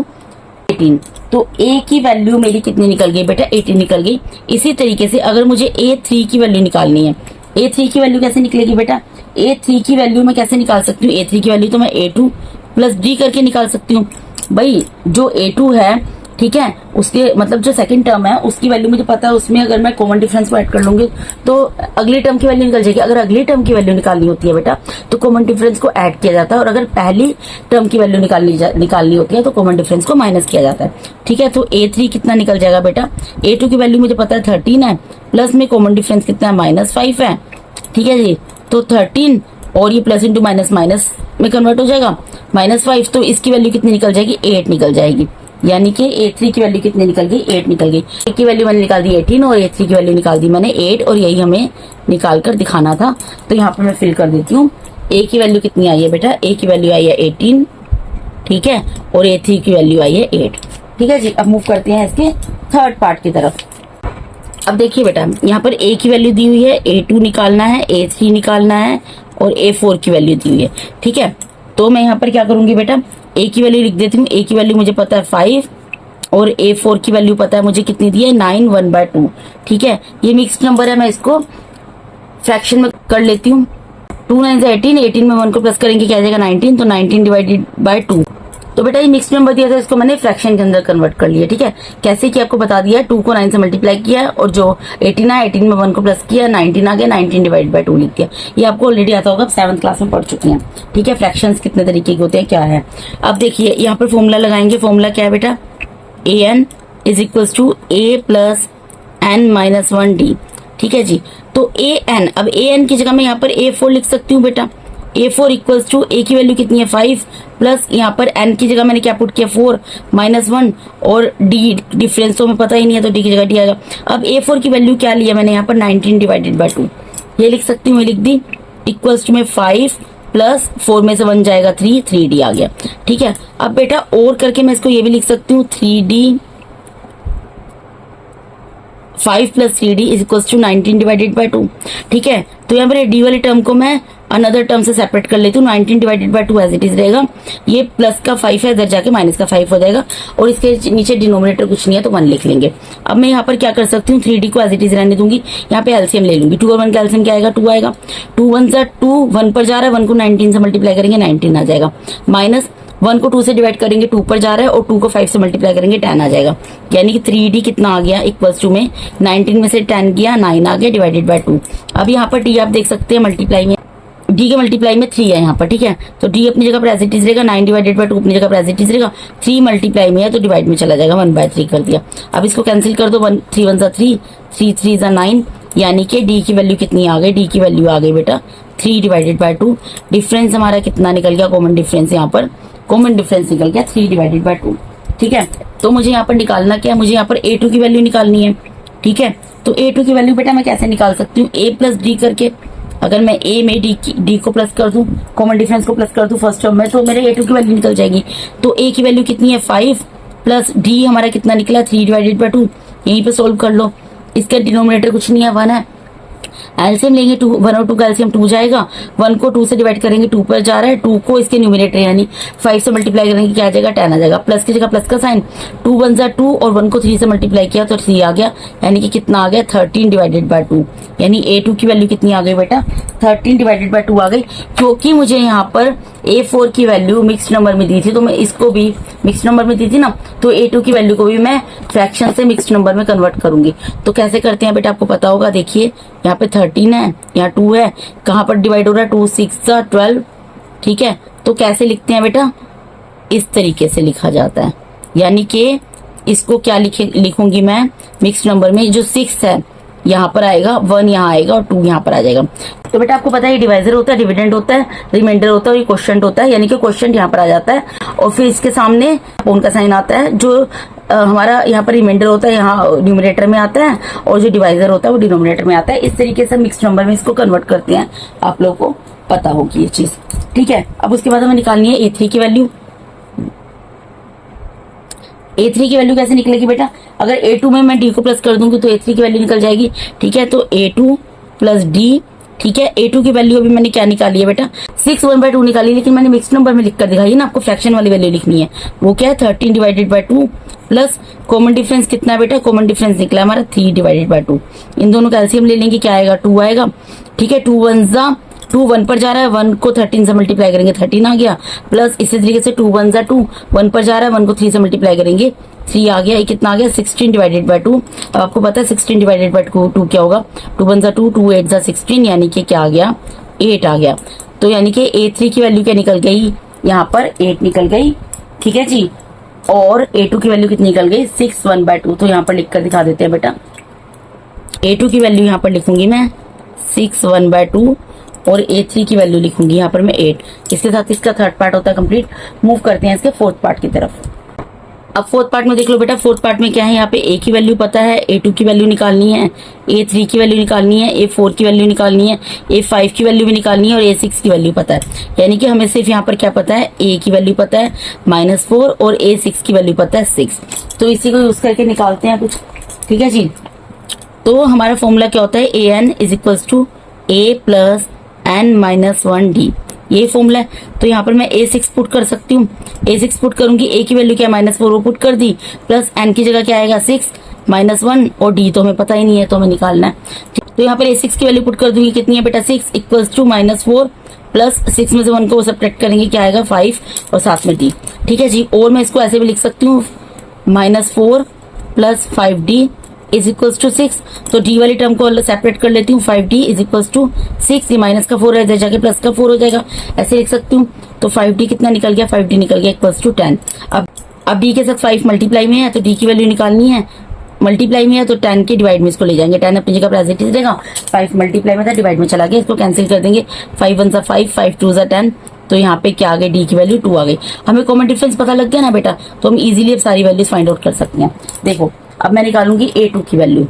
18। तो a की वैल्यू मेरी कितनी निकल गई बेटा, 18 निकल गई। इसी तरीके से अगर मुझे a3 की वैल्यू निकालनी है, a3 की वैल्यू कैसे निकलेगी बेटा, a3 की वैल्यू मैं कैसे निकाल सकती हूँ, a3 की वैल्यू तो मैं a2 प्लस d करके निकाल सकती हूँ। भाई जो a2 है, ठीक है, उसके मतलब जो सेकंड टर्म है उसकी वैल्यू मुझे पता है, उसमें अगर मैं कॉमन डिफरेंस को ऐड कर लूंगी तो अगली टर्म की वैल्यू निकल जाएगी। अगर अगली टर्म की वैल्यू निकालनी होती है बेटा तो कॉमन डिफरेंस को ऐड किया जाता है, और अगर पहली टर्म की वैल्यू निकालनी होती है तो कॉमन डिफरेंस को माइनस किया जाता है। ठीक है, तो a3 कितना निकल जाएगा बेटा, a2 की वैल्यू मुझे पता है 13 है, प्लस में कॉमन डिफरेंस कितना है, -5 है। ठीक है जी, तो 13 और ये प्लस इंटू माइनस माइनस में कन्वर्ट हो जाएगा, -5, तो इसकी वैल्यू कितनी निकल जाएगी, 8 निकल जाएगी। यानी कि a3 की वैल्यू कितनी निकल गई, 8 निकल गई। a की वैल्यू मैंने निकाल दी 18 और a3 की वैल्यू निकाल दी मैंने 8, और यही हमें निकाल कर दिखाना था। तो यहाँ पे मैं फिल कर देती हूँ, a की वैल्यू कितनी आई है बेटा, a की वैल्यू आई है 18। ठीक है, और a3 की वैल्यू आई है 8। ठीक है जी, अब मूव करते हैं इसके थर्ड पार्ट की तरफ। अब देखिए बेटा, यहाँ पर a की वैल्यू दी हुई है, a2 निकालना है, a3 निकालना है, और a4 की वैल्यू दी हुई है। ठीक है, तो मैं यहाँ पर क्या करूंगी बेटा, a की वैल्यू लिख देती हूँ। a की वैल्यू मुझे पता है 5, और a4 की वैल्यू पता है मुझे कितनी दी है, 9 1/2। ठीक है, ये मिक्स्ड नंबर है, मैं इसको फ्रैक्शन में कर लेती हूँ। 2 9 से 18, 18 में 1 को प्लस करेंगे क्या आ जाएगा, 19, तो 19 डिवाइडेड बाय 2। तो बेटा ये मिक्स्ड नंबर दिया था, इसको मैंने फ्रैक्शन के अंदर कन्वर्ट कर लिया। ठीक है, कैसे कि आपको बता दिया, 2 को 9 से मल्टीप्लाई किया, और जो 18 है 18 में 1 को प्लस किया, 19 आ गया, 19 डिवाइड बाय 2 लिख दिया। ये आपको ऑलरेडी आता होगा, 7th क्लास में पढ़ चुके हैं। ठीक है, फ्रैक्शंस कितने तरीके के होते हैं क्या है। अब देखिए यहाँ पर फॉर्मूला लगाएंगे, फॉर्मूला क्या है बेटा, an is equals to a plus n minus 1d। ठीक है जी, तो an, अब an की जगह मैं यहाँ पर a4 लिख सकती हूँ बेटा, a4 इक्वल्स टू a की वैल्यू कितनी है 5, प्लस यहाँ पर n की जगह मैंने क्या पुट किया 4 -1, और d डिफरेंस तो हमें पता ही नहीं है तो d की जगह d आएगा। अब a4 की वैल्यू क्या लिया मैंने यहाँ पर 19 डिवाइडेड बाय 2, ये लिख सकती हूँ, लिख दी, इक्वल्स टू में 5 प्लस 4 में से 1 जाएगा 3, 3d आ गया। ठीक है, अब बेटा और करके मैं इसको ये भी लिख सकती हूँ, 3d 5 plus 3d is equal to 19 divided by 2। ठीक है, तो यहाँ पर डी वाली टर्म को मैं अनदर टर्म से सेपरेट कर लेती हूँ, 19 divided by 2 as it is रहेगा। ये प्लस का 5 है, इधर जाके माइनस का 5 हो जाएगा, और इसके नीचे डिनोमिनेटर कुछ नहीं है तो 1 लिख लेंगे। अब मैं यहाँ पर क्या कर सकती हूँ, 3d को एज इट इज रहने दूंगी, यहाँ पे एलसीएम ले लूंगी। 2 और 1 का एलसीएम क्या आएगा, 2 आएगा, 2 1 2, 1 पर जा रहा है, 1 को 19 से मल्टीप्लाई करेंगे 19 आ जाएगा, माइनस 1 को 2 से डिवाइड करेंगे 2 पर जा रहा है, और 2 को 5 से मल्टीप्लाई करेंगे 10 आ जाएगा। यानी कि 3d कितना आ गया, इक्वल्स टू में 19 में से 10 गया, 9 आ गया, डिवाइडेड बाय 2। अब यहाँ पर d आप देख सकते हैं मल्टीप्लाई में, d के मल्टीप्लाई में 3 है यहाँ पर। ठीक है, तो d अपनी जगह पर एज इट इज रहेगा, 9 डिवाइडेड बाय 2 अपनी जगह पर एज इट इज रहेगा, 3 मल्टीप्लाई में है तो डिवाइड में चला जाएगा, 1/3 कर दिया। अब इसको कैंसिल कर दो, 3 1 3, 3 3 9, यानी कि d की वैल्यू कितनी आ गई, d की वैल्यू आ गई बेटा 3 डिवाइडेड बाय 2। डिफरेंस हमारा कितना निकल गया, कॉमन डिफरेंस, यहाँ पर कॉमन डिफरेंस निकल गया 3 डिवाइडेड बाय 2। ठीक है, तो मुझे यहाँ पर निकालना क्या है, मुझे यहाँ पर a2 की वैल्यू निकालनी है। ठीक है, तो a2 की वैल्यू बेटा मैं कैसे निकाल सकती हूँ, a प्लस d करके। अगर मैं a में d को प्लस कर दूं, कॉमन डिफरेंस को प्लस कर दूं फर्स्ट टर्म में, तो मेरे a2 की वैल्यू निकल जाएगी। तो a की वैल्यू कितनी है 5, प्लस d हमारा कितना निकला 3 डिवाइडेड बाय 2। यहीं पे सोल्व कर लो, इसका डिनोमिनेटर कुछ नहीं है, 1 है, एलसीएम लेंगे 2, 1 और 2 का एलसीएम 2 जाएगा, 1 को 2 से डिवाइड करेंगे 2 पर जा रहा है, 2 को इसके न्यूमरेटर यानी 5 से मल्टीप्लाई करेंगे क्या आ जाएगा 10 आ जाएगा, प्लस की जगह प्लस का साइन, 2 1 2 और 1 को 3 से मल्टीप्लाई किया तो 3 आ गया, यानी कि कितना आ गया 13 डिवाइडेड बाय 2। यानी a2 की वैल्यू कितनी आ गई बेटा 13 डिवाइडेड बाय 2 आ गई, क्योंकि मुझे यहाँ पर A4 की वैल्यू मिक्स नंबर में दी थी तो मैं इसको भी मिक्स नंबर में दी थी ना, तो A2 की वैल्यू को भी मैं फ्रैक्शन से मिक्स नंबर में कन्वर्ट करूंगी। तो कैसे करते हैं बेटा आपको पता होगा। देखिए यहाँ पे 13 है, यहाँ 2 है, कहाँ पर डिवाइड हो रहा है 2 6 12, ठीक है। तो कैसे लिखते हैं बेटा, इस तरीके से लिखा जाता है, यानी कि इसको क्या लिखूंगी मैं मिक्स नंबर में, जो 6 है यहाँ पर आएगा, 1 यहाँ आएगा और 2 यहाँ पर आ जाएगा। तो बेटा आपको पता है ये डिवाइजर होता है, डिविडेंड होता है, रिमाइंडर होता है और ये क्वोशिएंट होता है, यानी कि क्वोशिएंट यहाँ पर आ जाता है और फिर इसके सामने अपोन का साइन आता है। जो हमारा यहाँ पर रिमाइंडर होता है यहाँ न्यूमरेटर में आता है और जो डिवाइजर होता है वो डिनोमिनेटर में आता है। इस तरीके से मिक्स नंबर में इसको कन्वर्ट करते हैं, आप लोगों को पता होगी ये चीज, ठीक है। अब उसके बाद हमें निकालनी है A3 की वैल्यू। A3 की वैल्यू कैसे निकलेगी बेटा, अगर A2 में मैं D को प्लस कर दूंगी तो A3 की वैल्यू निकल जाएगी, ठीक है। तो A2 प्लस D, ठीक है। A2 की वैल्यू अभी मैंने क्या निकाली है बेटा, 6 1/2 निकाली, लेकिन मैंने मिक्स नंबर में लिख कर दिखाई है ना आपको, फ्रैक्शन वाली वैल्यू लिखनी है। वो क्या है 13 divided by 2 plus common difference कितना है बेटा, कॉमन डिफरेंस निकला हमारा 3 डिवाइडेड बाय 2। इन दोनों का एलसीएम ले लेंगे, क्या आएगा 2 आएगा, ठीक है। 2 1 जा 2 1 पर जा रहा है, 1 को 13 से मल्टीप्लाई करेंगे 13 आ गया, प्लस इसी तरीके से 2 1 जा 2, 1 पर जा रहा है, 1 को 3 से मल्टीप्लाई करेंगे 3 आ गया। ये कितना आ गया 16 डिवाइडेड बाय 2। अब आपको पता है 16 डिवाइडेड बाय 2 क्या होगा, 2 1 जा 2, 2 8 जा 16, यानी कि क्या आ गया 8 आ गया। तो यानी कि A3 की वैल्यू क्या निकल गई, यहाँ पर 8 निकल गई, ठीक है जी। और A2 की वैल्यू कितनी निकल गई 6 1/2। तो यहाँ पर लिख कर दिखा देते हैं बेटा, A2 की वैल्यू यहाँ पर लिखूंगी मैं 6 1/2 और A3 की वैल्यू लिखूंगी यहाँ पर मैं 8। इसके साथ इसका थर्ड पार्ट होता है कंप्लीट। मूव करते हैं इसके फोर्थ पार्ट की तरफ। अब फोर्थ पार्ट में देख लो बेटा, फोर्थ पार्ट में क्या है, यहाँ पे A की वैल्यू पता है, A2 की वैल्यू निकालनी है, A3 की वैल्यू निकालनी है, A4 की वैल्यू निकालनी है, A5 की वैल्यू भी निकालनी है और A6 की वैल्यू पता है। यानी कि हमें सिर्फ यहाँ पर क्या पता है, A की वैल्यू पता है -4 और A6 की वैल्यू पता है 6। तो इसी को यूज करके निकालते हैं कुछ, ठीक है जी। तो हमारा फॉर्मूला क्या होता है, AN = A + n-1D, ये फॉर्मूला है। तो यहाँ पर मैं A6 पुट कर सकती हूँ, A6 पुट करूंगी, A की वैल्यू क्या है -4 वो पुट कर दी, प्लस n की जगह क्या आएगा 6 -1 और D तो हमें पता ही नहीं है, तो हमें निकालना है। तो यहाँ पर A6 की वैल्यू पुट कर दूंगी, कितनी है बेटा 6 = -4 प्लस 6 में से 1 को सब्ट्रैक्ट करेंगे, क्या आएगा 5 और साथ में D, ठीक है जी। और मैं इसको ऐसे भी लिख सकती हूँ -4 + 5D = 6। तो D वाली टर्म को सेपरेट कर लेती हूँ, 5D = 6, ये माइनस का 4 है, जाके प्लस का 4 हो जाएगा, ऐसे लिख सकती हूँ। तो 5D कितना निकल गया, 5D निकल गया = 10। अब D के साथ 5 मल्टीप्लाई में है तो D की वैल्यू निकालनी है, मल्टीप्लाई में है तो 10 के डिवाइड में इसको ले जाएंगे, 10 अपनी जगह पर एज इट इज रहेगा, 5 मल्टीप्लाई में था डिवाइड में चला गया, इसको कैंसिल कर देंगे, 5 1 जा 5, 5 2 जा 10। तो यहाँ पे क्या आ गई, D की वैल्यू 2 आ गई। हमें कॉमन डिफरेंस पता लग गया ना बेटा, तो हम इजीली अब सारी वैल्यूज फाइंड आउट कर सकते हैं। देखो अब मैं निकालूंगी A2 की वैल्यू।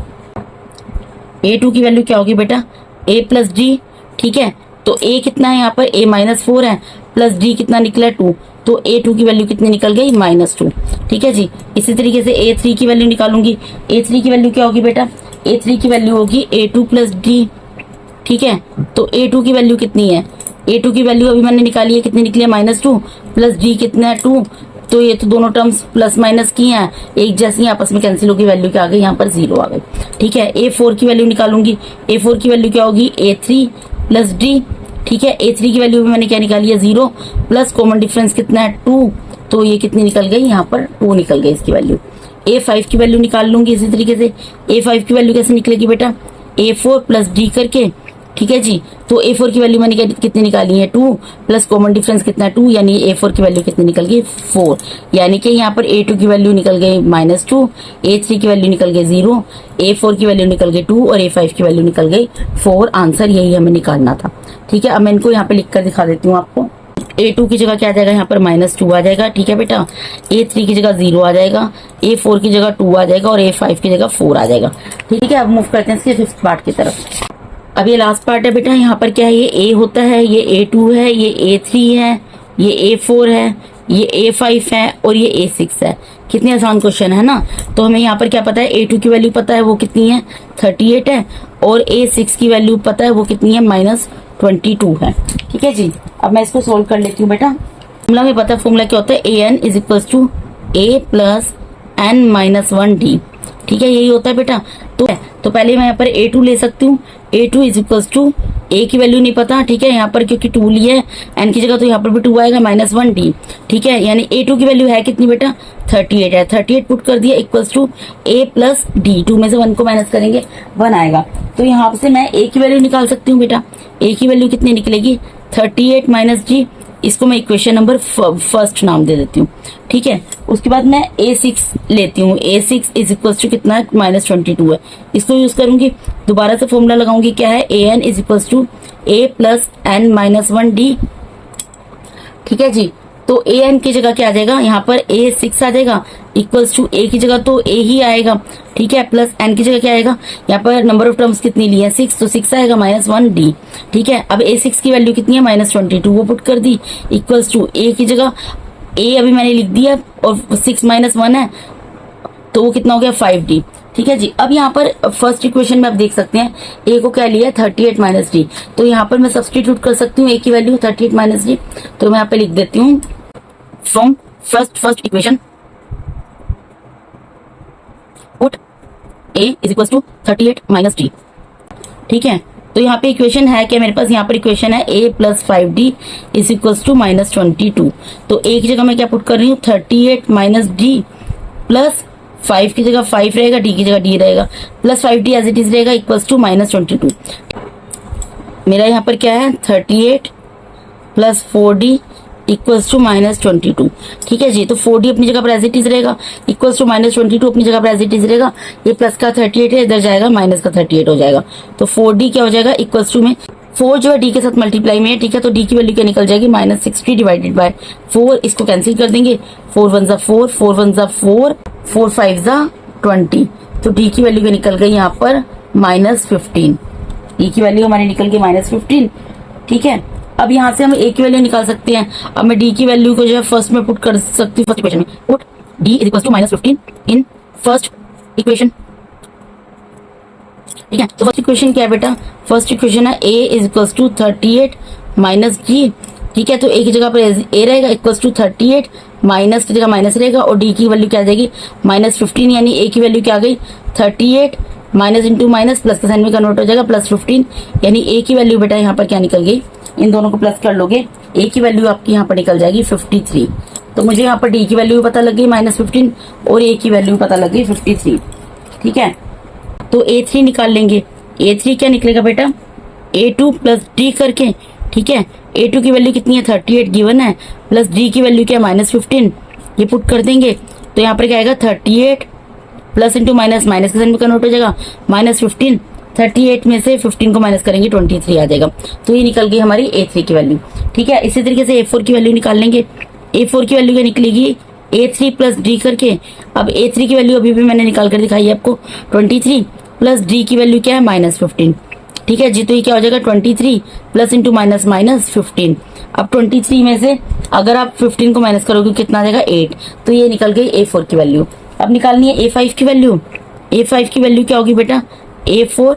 A2 की वैल्यू क्या होगी बेटा, A + D, ठीक है। तो A कितना है यहाँ पर, A -4 है, प्लस D कितना निकला 2, तो A2 की वैल्यू कितनी निकल गई -2, ठीक है जी। इसी तरीके से A3 की वैल्यू निकालूंगी। A3 की वैल्यू क्या होगी बेटा, A3 की वैल्यू होगी A2 + D, ठीक है। तो A2 की वैल्यू कितनी है, A2 की वैल्यू अभी मैंने निकाली है, कितनी निकली है -2 प्लस D कितना है 2। तो ये तो दोनों टर्म्स प्लस माइनस की हैं, एक जैसी आपस में कैंसिल होगी, वैल्यू क्या आ गई यहाँ पर 0 आ गई, ठीक है। A4 की वैल्यू निकालूंगी। A4 की वैल्यू क्या होगी, A3 + D, ठीक है। A3 की वैल्यू भी मैंने क्या निकाली है 0 प्लस कॉमन डिफरेंस कितना है 2, तो ये कितनी निकल गई यहाँ पर 2 निकल गई इसकी वैल्यू। A5 की वैल्यू निकाल लूंगी इसी तरीके से। A5 की वैल्यू कैसे निकलेगी बेटा, A4 + D करके, ठीक है जी। तो A4 की वैल्यू मैंने कितनी निकाली है 2 प्लस कॉमन डिफरेंस कितना है 2, यानी A4 की वैल्यू कितनी निकल गई 4, यानी कि यहाँ पर A2 की वैल्यू निकल गई -2, A3 की वैल्यू निकल गई 0, A4 की वैल्यू निकल गई 2 और A5 की वैल्यू निकल गई 4। आंसर यही हमें निकालना था, ठीक है। अब मैं इनको यहाँ पे लिख कर दिखा देती हूँ आपको। A2 की जगह क्या आ जाएगा, यहाँ पर -2 आ जाएगा, ठीक है बेटा। A3 की जगह 0 आ जाएगा, A4 की जगह 2 आ जाएगा और A5 की जगह 4 आ जाएगा, ठीक है। अब मूव करते हैं इसके फिफ्थ पार्ट की तरफ। अब ये लास्ट पार्ट है बेटा, यहाँ पर क्या है, ये A होता है, ये A2 है, ये A3 है, ये A4 है, ये A5 है और ये A6 है। कितने आसान क्वेश्चन है ना। तो हमें यहाँ पर क्या पता है, A2 की वैल्यू पता है वो कितनी है 38 है और A6 की वैल्यू पता है वो कितनी है -22 है, ठीक है जी। अब मैं इसको सोल्व कर लेती हूँ बेटा। फॉर्मूला में पता है, फॉर्मूला क्या होता है, AN = A + n-1D, ठीक है, यही होता है बेटा। तो पहले मैं यहाँ पर A2 ले सकती हूँ। A2 is equal to, A की वैल्यू नहीं पता, ठीक है, यहाँ पर क्योंकि 2 लिया है N की जगह, तो यहाँ पर भी 2 आएगा -1D, ठीक है, यानी A2 की वैल्यू है कितनी बेटा, 38 है। 38 पुट कर दिया equals to A plus D, 2 में से 1 को माइनस करेंगे 1 आएगा। तो यहाँ से मैं A की वैल्यू निकाल सकती हूँ बेटा। A की वैल्यू कितनी निकलेगी, 38 माइनस D, इसको मैं इक्वेशन नंबर फर्स्ट नाम दे देती हूँ, ठीक है। उसके बाद मैं A6 लेती हूँ। A6 इज इक्वल टू कितना है, -22 है, इसको यूज करूंगी। दोबारा से फॉर्मूला लगाऊंगी, क्या है, AN is equal to A plus N minus 1D, ठीक है जी। तो AN की जगह क्या आ जाएगा, यहाँ पर A6 आ जाएगा इक्वल्स टू A की जगह तो A ही आएगा, ठीक है, प्लस N की जगह क्या आएगा, यहाँ पर नंबर ऑफ टर्म्स कितनी ली है, 6, तो 6 आएगा -1D, ठीक है। अब A6 की वैल्यू कितनी है, -22, वो पुट कर दी इक्वल्स टू A की जगह, A अभी मैंने लिख दिया और 6 - 1 है, तो वो कितना हो गया, 5D, ठीक है जी। अब यहाँ पर फर्स्ट इक्वेशन में आप देख सकते हैं A को क्या लिया है, 38 माइनस D, तो यहाँ पर मैं सब्सटीट्यूट कर सकती हूँ A की वैल्यू 38 माइनस D, तो मैं यहाँ पे लिख देती हूँ from first equation put A is equal to 38 minus D, ठीक है। तो यहाँ पे इक्वेशन है क्या मेरे पास, यहाँ पर इक्वेशन है A plus 5D is equal to -22, तो A की जगह मैं क्या पुट कर रही हूँ, 38 माइनस D प्लस 5 की जगह 5 रहेगा, D की जगह D रहेगा, plus 5D as it is रहेगा इक्वल्स टू -22। मेरा यहाँ पर क्या है, 38 प्लस 4D इक्वल्स टू -22, ठीक है जी। तो 4D अपनी जगह पर एज इट इज रहेगा इक्वल्स टू -22 अपनी जगह पर एज इट इज रहेगा। ये प्लस का 38 है, इधर जाएगा माइनस का 38 हो जाएगा, तो 4D क्या हो जाएगा इक्वल्स टू में 4 जो है D के साथ मल्टीप्लाई में है, ठीक है, तो D की वैल्यू क्या निकल जाएगी, -60 डिवाइडेड बाय 4, इसको कैंसिल कर देंगे, 4 1 जा 4, 4 1 जा 4, 4 5 जा 20, तो D की वैल्यू क्या निकल गई यहाँ पर -15, D की वैल्यू हमारी निकल गई -15, ठीक है। अब यहाँ से हम A की वैल्यू निकाल सकते हैं। अब मैं D की वैल्यू को जो है फर्स्ट में पुट कर सकती हूँ, फर्स्ट इक्वेशन में put D is equal to -15 in first equation, ठीक है। तो फर्स्ट इक्वेशन क्या है बेटा, फर्स्ट इक्वेशन है A is equal to 38 minus D, ठीक है, तो A की जगह पर A रहेगा इक्वल टू 38, माइनस की जगह माइनस रहेगा और D की वैल्यू क्या आ जाएगी, -15, यानी A की वैल्यू क्या आ गई, 38 माइनस इंटू माइनस प्लस का साइन में कन्वर्ट हो जाएगा, +15, यानी A की वैल्यू बेटा यहाँ पर क्या निकल गई, इन दोनों को प्लस कर लोगे, A की वैल्यू आपकी यहाँ पर निकल जाएगी 53। तो मुझे यहाँ पर D की वैल्यू पता लग गई -15 और A की वैल्यू पता लग गई 53, ठीक है। तो A3 निकाल लेंगे। A3 क्या निकलेगा बेटा, A2 प्लस D करके, ठीक है। A2 की वैल्यू कितनी है, 38 गिवन है, प्लस D की वैल्यू क्या है, -15, ये पुट कर देंगे, तो यहाँ पर क्या आएगा, 38 प्लस इंटू माइनस, माइनस के साइन में कन्वर्ट हो जाएगा, -15, 38 में से 15 को माइनस करेंगे 23 आ जाएगा, तो ये निकल गई हमारी A3 की वैल्यू, ठीक है। इसी तरीके से A4 की वैल्यू निकाल लेंगे। A4 की वैल्यू क्या निकलेगी, A3 प्लस D करके, अब A3 की वैल्यू अभी भी मैंने निकाल कर दिखाई है आपको, 23 प्लस D की वैल्यू क्या है, -15, ठीक है जी। तो ये क्या हो जाएगा, 23 प्लस इंटू माइनस -15। अब 23 में से अगर आप 15 को माइनस करोगे कितना आ जाएगा, 8, तो ये निकल गई A4 की वैल्यू। अब निकालनी है A5 की वैल्यू। A5 की वैल्यू क्या होगी बेटा, A4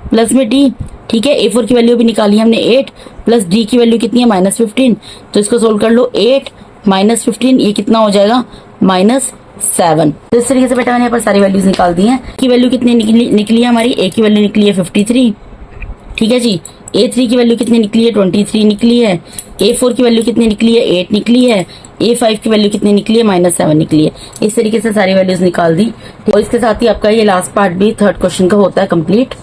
प्लस में D, ठीक है। A4 की वैल्यू भी निकाली हमने 8 प्लस D की वैल्यू कितनी है, -15, तो इसको सोल्व कर लो, 8 -15 ये कितना हो जाएगा, -7। तो इस तरीके से बेटा मैंने यहाँ पर सारी वैल्यूज निकाल दी हैं। की वैल्यू कितनी निकली है हमारी, A की वैल्यू निकली है 53, ठीक है जी। A3 की वैल्यू कितनी निकली है, 23 निकली है। A4 की वैल्यू कितनी निकली है, 8 निकली है। A5 की वैल्यू कितनी निकली है, -7 निकली है। इस तरीके से सारी वैल्यूज निकाल दी और इसके साथ ही आपका ये लास्ट पार्ट भी थर्ड क्वेश्चन का होता है कंप्लीट।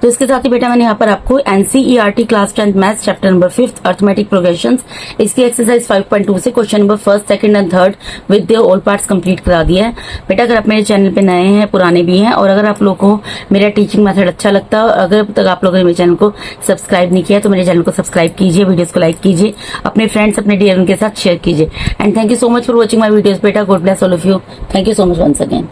तो इसके साथ ही बेटा मैंने यहाँ पर आपको NCERT class 10th maths chapter number 5 arithmetic progressions इसकी एक्सरसाइज 5.2 से question number 1st, 2nd and 3rd with their all parts complete करा दिया है। बेटा अगर आप मेरे चैनल पे नए हैं, पुराने भी हैं, और अगर आप लोग को मेरा टीचिंग मेथड अच्छा लगता है, अगर अब तक आप लोगों ने मेरे चैनल को सब्सक्राइब नहीं किया तो मेरे चैनल को सब्सक्राइब कीजिए, वीडियोस को लाइक कीजिए, अपने फ्रेंड्स, अपने डियर उनके साथ शेयर कीजिए। And thank you so much for watching my videos बेटा। God bless all of you. Thank you so much once again.